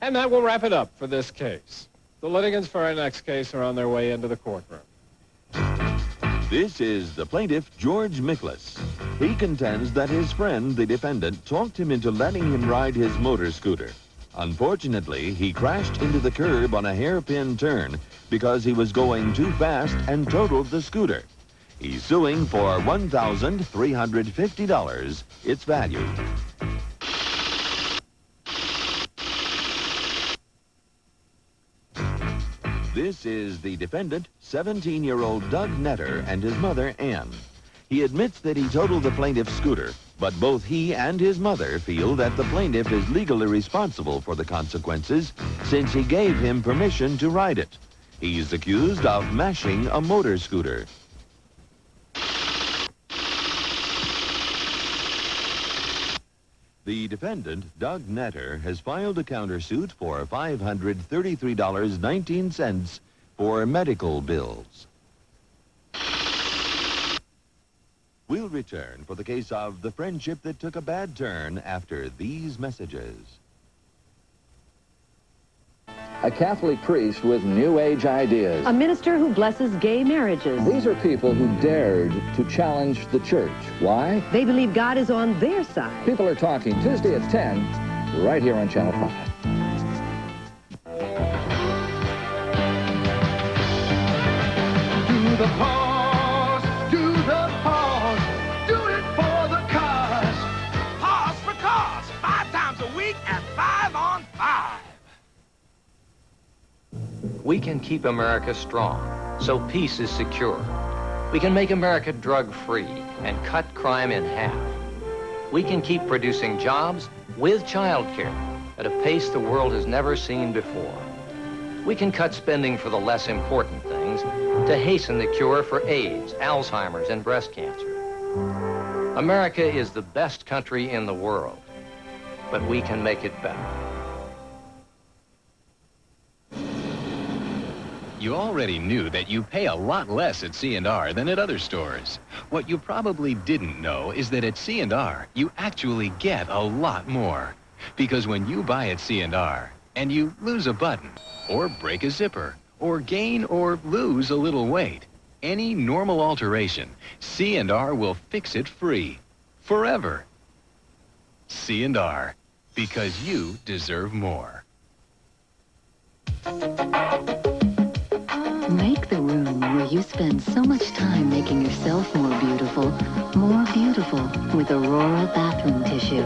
And that will wrap it up for this case. The litigants for our next case are on their way into the courtroom. This is the plaintiff, George Miklas. He contends that his friend, the defendant, talked him into letting him ride his motor scooter. Unfortunately, he crashed into the curb on a hairpin turn because he was going too fast and totaled the scooter. He's suing for $1,350, its value. This is the defendant, 17-year-old Doug Netter, and his mother, Ann. He admits that he totaled the plaintiff's scooter, but both he and his mother feel that the plaintiff is legally responsible for the consequences since he gave him permission to ride it. He's accused of mashing a motor scooter. The defendant, Doug Netter, has filed a countersuit for $533.19 for medical bills. We'll return for the case of the friendship that took a bad turn after these messages. A Catholic priest with New Age ideas. A minister who blesses gay marriages. These are people who dared to challenge the church. Why? They believe God is on their side. People Are Talking, Tuesday at 10, right here on Channel 5. Do the pause, do the pause, do it for the cause. Pause for cause, 5 times a week at 5 on 5. We can keep America strong, so peace is secure. We can make America drug-free and cut crime in half. We can keep producing jobs with child care at a pace the world has never seen before. We can cut spending for the less important things to hasten the cure for AIDS, Alzheimer's, and breast cancer. America is the best country in the world, but we can make it better. You already knew that you pay a lot less at C&R than at other stores. What you probably didn't know is that at C&R, you actually get a lot more. Because when you buy at C&R, and you lose a button, or break a zipper, or gain or lose a little weight, any normal alteration, C&R will fix it free. Forever. C&R. Because you deserve more. Make the room where you spend so much time making yourself more beautiful with Aurora bathroom tissue.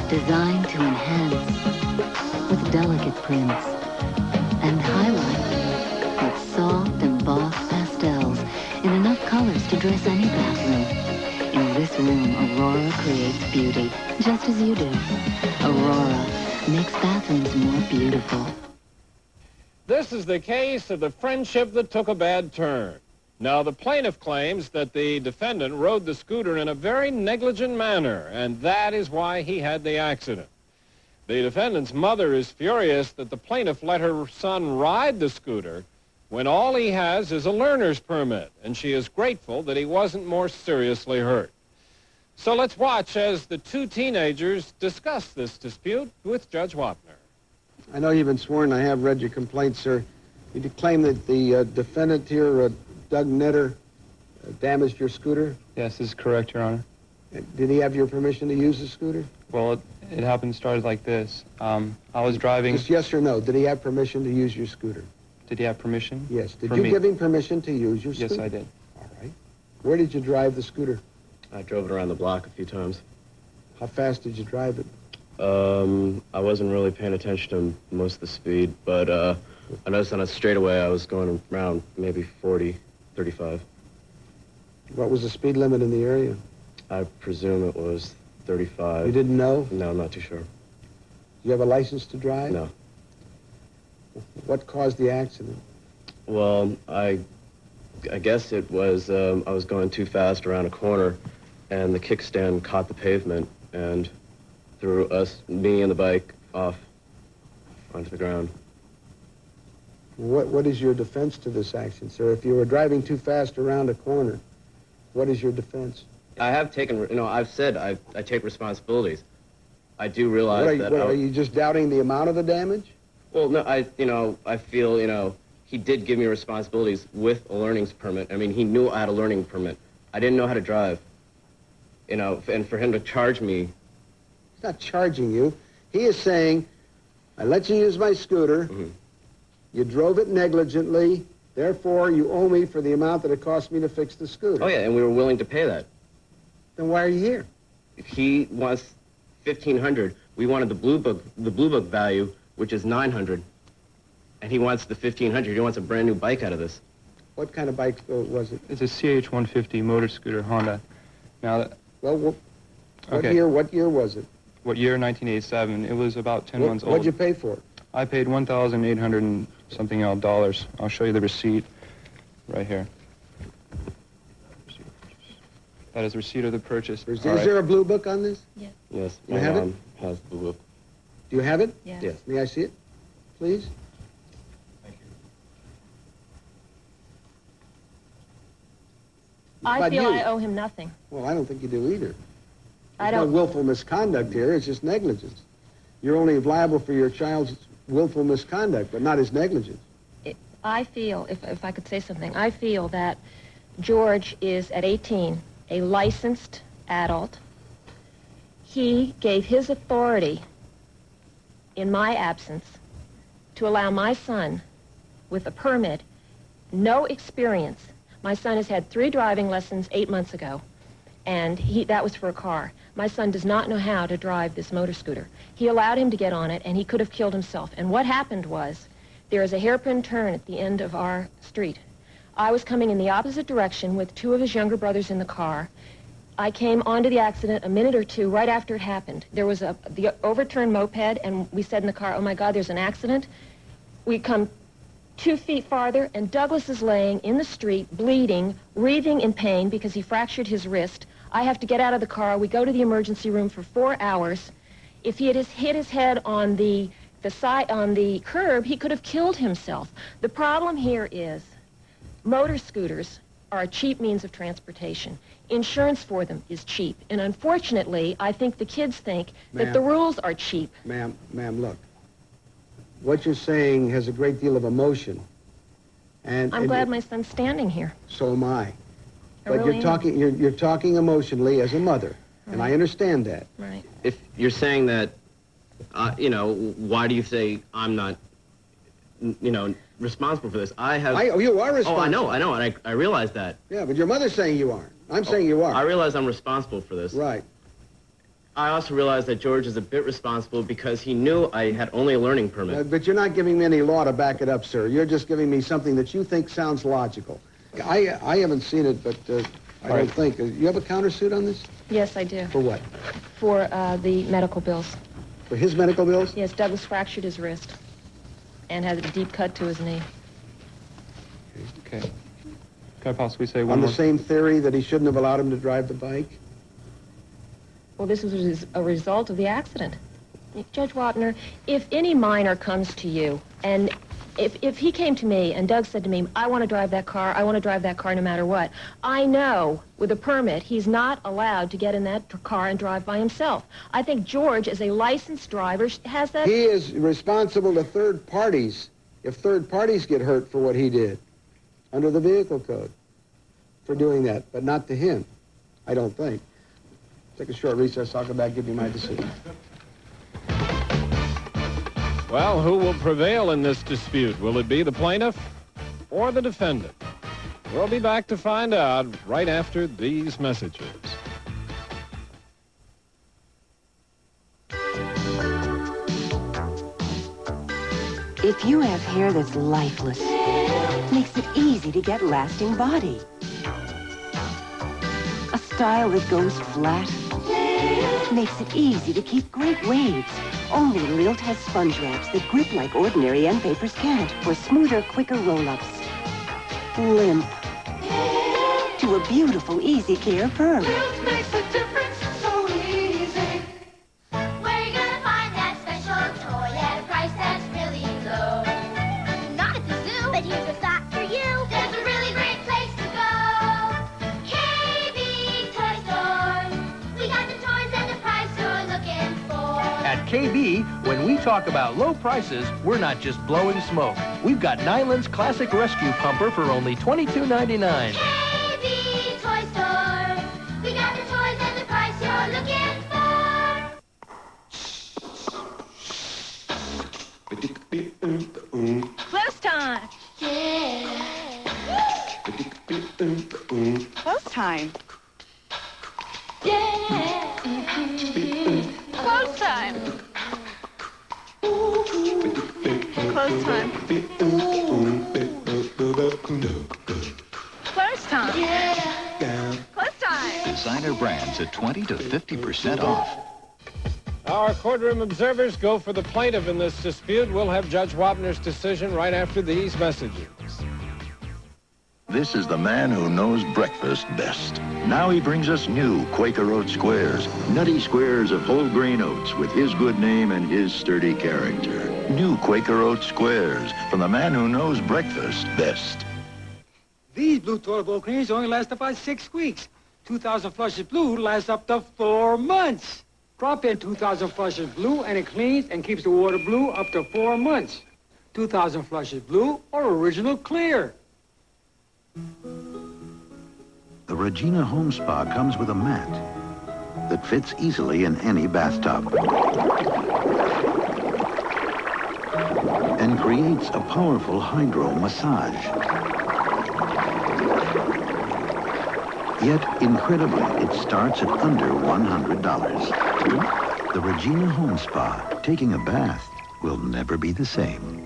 Designed to enhance with delicate prints and highlight with soft embossed pastels in enough colors to dress any bathroom. In this room, Aurora creates beauty, just as you do. Aurora makes bathrooms more beautiful. This is the case of the friendship that took a bad turn. Now, the plaintiff claims that the defendant rode the scooter in a very negligent manner, and that is why he had the accident. The defendant's mother is furious that the plaintiff let her son ride the scooter when all he has is a learner's permit, and she is grateful that he wasn't more seriously hurt. So let's watch as the two teenagers discuss this dispute with Judge Wapner. I know you've been sworn. I have read your complaint, sir. You claim that the defendant here, Doug Netter, damaged your scooter? Yes, this is correct, Your Honor. Did he have your permission to use the scooter? Well, it happened started like this. I was driving... Just yes or no, did he have permission to use your scooter? Did he have permission? Yes. Did you give him permission to use your scooter? Yes, I did. All right. Where did you drive the scooter? I drove it around the block a few times. How fast did you drive it? I wasn't really paying attention to most of the speed, but I noticed on a straightaway I was going around maybe 40, 35. What was the speed limit in the area? I presume it was 35. You didn't know? No, I'm not too sure. You have a license to drive? No. What caused the accident? Well, I guess it was, I was going too fast around a corner, and the kickstand caught the pavement and threw me and the bike off onto the ground. What is your defense to this action, sir? If you were driving too fast around a corner, what is your defense? I have taken, I've said I take responsibilities. I do realize that... Are you just doubting the amount of the damage? Well, no, I feel, he did give me responsibilities with a learning permit. I mean, he knew I had a learning permit. I didn't know how to drive, and for him to charge me. He's not charging you. He is saying, I let you use my scooter. Mm-hmm. You drove it negligently. Therefore, you owe me for the amount that it cost me to fix the scooter. Oh, yeah, and we were willing to pay that. Then why are you here? If he wants $1,500, we wanted the Blue Book value, which is $900. And he wants the $1,500. He wants a brand new bike out of this. What kind of bike was it? It's a CH-150 motor scooter Honda. Now, what okay. year was it? What year? 1987. It was about 10 months old. What'd you pay for it? I paid $1,800 and something odd dollars. I'll show you the receipt right here. That is the receipt of the purchase. Is there a Blue Book on this? Yes. Yes, You have it? has the Blue Book. Do you have it? Yes. May I see it, please? I But feel you- I owe him nothing. Well, I don't think you do either. I There's don't. no willful misconduct here. It's just negligence. You're only liable for your child's willful misconduct, but not his negligence. I feel, if I could say something, I feel that George is, at 18, a licensed adult. He gave his authority in my absence to allow my son, with a permit, no experience. My son has had 3 driving lessons 8 months ago, and that was for a car. My son does not know how to drive this motor scooter. He allowed him to get on it, and he could have killed himself. And what happened was, there is a hairpin turn at the end of our street. I was coming in the opposite direction with 2 of his younger brothers in the car. I came onto the accident a minute or 2 right after it happened. There was the overturned moped, and we said in the car, oh my God, there's an accident. We come 2 feet farther, and Douglas is laying in the street, bleeding, wreathing in pain because he fractured his wrist. I have to get out of the car. We go to the emergency room for 4 hours. If he had hit his head on the curb, he could have killed himself. The problem here is motor scooters are a cheap means of transportation. Insurance for them is cheap. And unfortunately, I think the kids think that the rules are cheap. Ma'am, look. What you're saying has a great deal of emotion. And I'm glad my son's standing here. So am I. But really you're talking emotionally as a mother, and I understand that. Right. If you're saying that, why do you say I'm not, responsible for this? You are responsible. Oh, I know, and I realize that. Yeah, but your mother's saying you aren't. I'm saying you are. I realize I'm responsible for this. Right. I also realize that George is a bit responsible because he knew I had only a learning permit. But you're not giving me any law to back it up, sir. You're just giving me something that you think sounds logical. I haven't seen it, but I don't think. You have a countersuit on this? Yes, I do. For what? For the medical bills. For his medical bills? Yes, Douglas fractured his wrist and had a deep cut to his knee. Okay. Can I possibly say one On more? the same theory that he shouldn't have allowed him to drive the bike? Well, this was a result of the accident. Judge Wapner, if any minor comes to you, and if he came to me and Doug said to me, I want to drive that car no matter what, I know with a permit he's not allowed to get in that car and drive by himself. I think George, as a licensed driver, has that... He is responsible to third parties if third parties get hurt for what he did under the vehicle code for doing that, but not to him, I don't think. Take a short recess. I'll come back and give you my decision. Well, who will prevail in this dispute? Will it be the plaintiff or the defendant? We'll be back to find out right after these messages. If you have hair that's lifeless, makes it easy to get lasting body. A style that goes flat, makes it easy to keep great waves. Only Lilt has sponge wraps that grip like ordinary end papers can't for smoother, quicker roll-ups. Limp to a beautiful, easy care perm. Lilt makes a difference so easy. Where you gonna find that special toy at a price that's really low? Not at the zoo, but here's a thought for you. There's a really great place to go. KB Toy Store. We got the toys and the price you're looking for. At KB, when we talk about low prices, we're not just blowing smoke. We've got Nyland's Classic Rescue Pumper for only $22.99. KB Toy Store. We got the toys and the price you're looking for. Close time. Yeah. Close time. Yeah. Close time. Close time. Close time. Yeah. Close time. Designer brands at 20 to 50% off. Our courtroom observers go for the plaintiff in this dispute. We'll have Judge Wapner's decision right after these messages. This is the man who knows breakfast best. Now he brings us new Quaker Oat squares. Nutty squares of whole grain oats with his good name and his sturdy character. New Quaker Oat squares from the man who knows breakfast best. These blue toilet bowl cleaners only last about 6 weeks. 2,000 flushes blue lasts up to 4 months. Drop in 2,000 flushes blue and it cleans and keeps the water blue up to 4 months. 2,000 flushes blue or original clear. The Regina Home Spa comes with a mat that fits easily in any bathtub and creates a powerful hydro massage. Yet, incredibly, it starts at under $100. The Regina Home Spa, taking a bath will never be the same.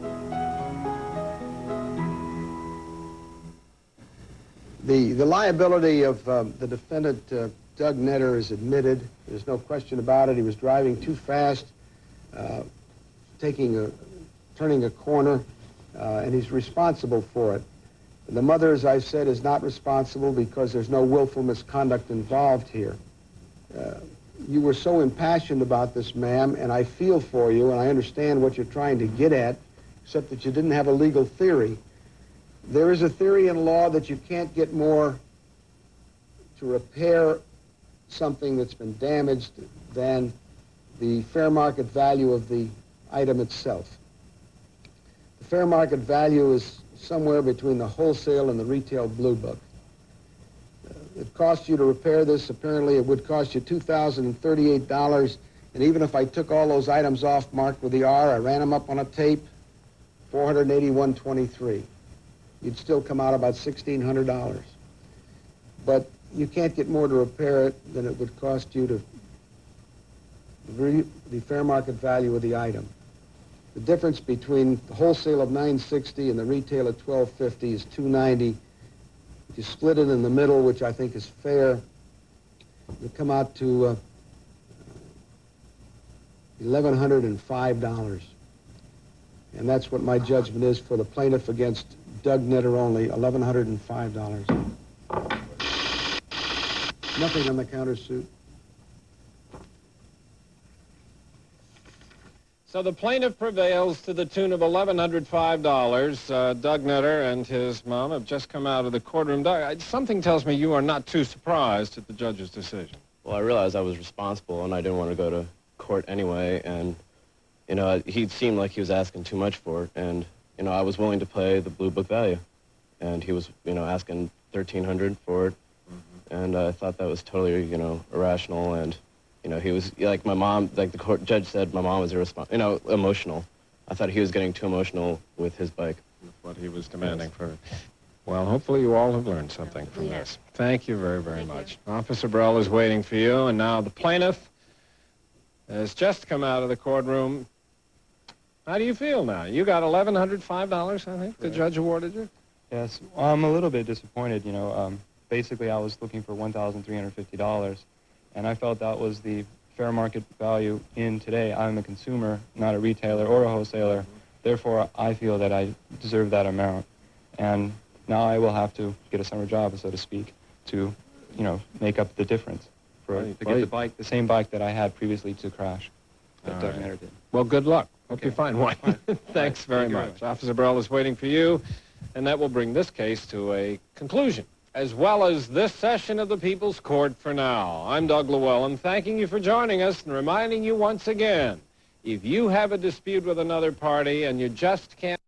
The liability of the defendant, Doug Netter, is admitted. There's no question about it. He was driving too fast, turning a corner, and he's responsible for it. And the mother, as I said, is not responsible because there's no willful misconduct involved here. You were so impassioned about this, ma'am, and I feel for you, and I understand what you're trying to get at, except that you didn't have a legal theory. There is a theory in law that you can't get more to repair something that's been damaged than the fair market value of the item itself. The fair market value is somewhere between the wholesale and the retail blue book. It cost you to repair this, apparently it would cost you $2,038, and even if I took all those items off marked with the R, I ran them up on a tape, $481.23. You'd still come out about $1,600. But you can't get more to repair it than it would cost you to the fair market value of the item. The difference between the wholesale of $960 and the retail at $1,250 is $290. If you split it in the middle, which I think is fair, you come out to $1,105. And that's what my judgment is for the plaintiff against Doug Netter only, $1,105. Nothing on the countersuit. So the plaintiff prevails to the tune of $1,105. Doug Netter and his mom have just come out of the courtroom. Doug, something tells me you are not too surprised at the judge's decision. Well, I realized I was responsible, and I didn't want to go to court anyway, and, you know, he seemed like he was asking too much for it, and, you know, I was willing to pay the blue book value, and he was, you know, asking $1,300 for it, and I thought that was totally, you know, irrational, and, you know, he was, like my mom, like the court judge said, my mom was emotional. I thought he was getting too emotional with his bike. With what he was demanding for it. Well, hopefully you all have learned something from this. Thank you very, very much. Officer Burrell is waiting for you, and now the plaintiff has just come out of the courtroom. How do you feel now? You got $1,105, I think, the judge awarded you? Yes, I'm a little bit disappointed, you know. Basically, I was looking for $1,350, and I felt that was the fair market value in today. I'm a consumer, not a retailer or a wholesaler. Therefore, I feel that I deserve that amount. And now I will have to get a summer job, so to speak, to, you know, make up the difference to get the bike, the same bike that I had previously to crash that Doug Netter did. Well, good luck. Hope you find one. Thanks very much. Officer Burrell is waiting for you, and that will bring this case to a conclusion, as well as this session of the People's Court for now. I'm Doug Llewellyn, thanking you for joining us and reminding you once again, if you have a dispute with another party and you just can't